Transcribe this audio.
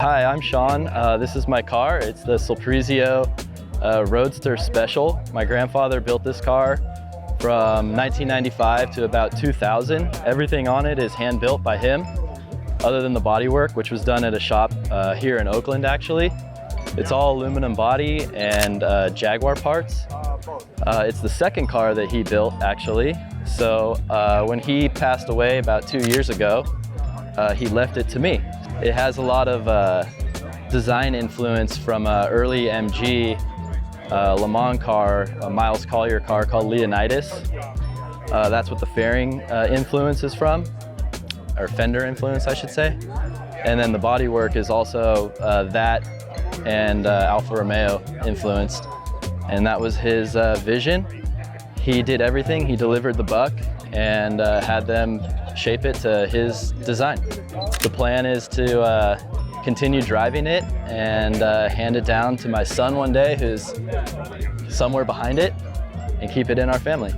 Hi, I'm Shawn. This is my car. It's the Sulprizio Roadster Special. My grandfather built this car from 1995 to about 2000. Everything on it is hand built by him, other than the bodywork, which was done at a shop here in Oakland, actually. It's all aluminum body and Jaguar parts. It's the second car that he built, actually. So when he passed away about 2 years ago, he left it to me. It has a lot of design influence from an early MG Le Mans car, a Miles Collier car called Leonidas. That's what the fairing influence is from, or fender influence, I should say. And then the bodywork is also that and Alfa Romeo influenced. And that was his vision. He did everything. He delivered the buck and had them shape it to his design. The plan is to continue driving it and hand it down to my son one day, who's somewhere behind it, and keep it in our family.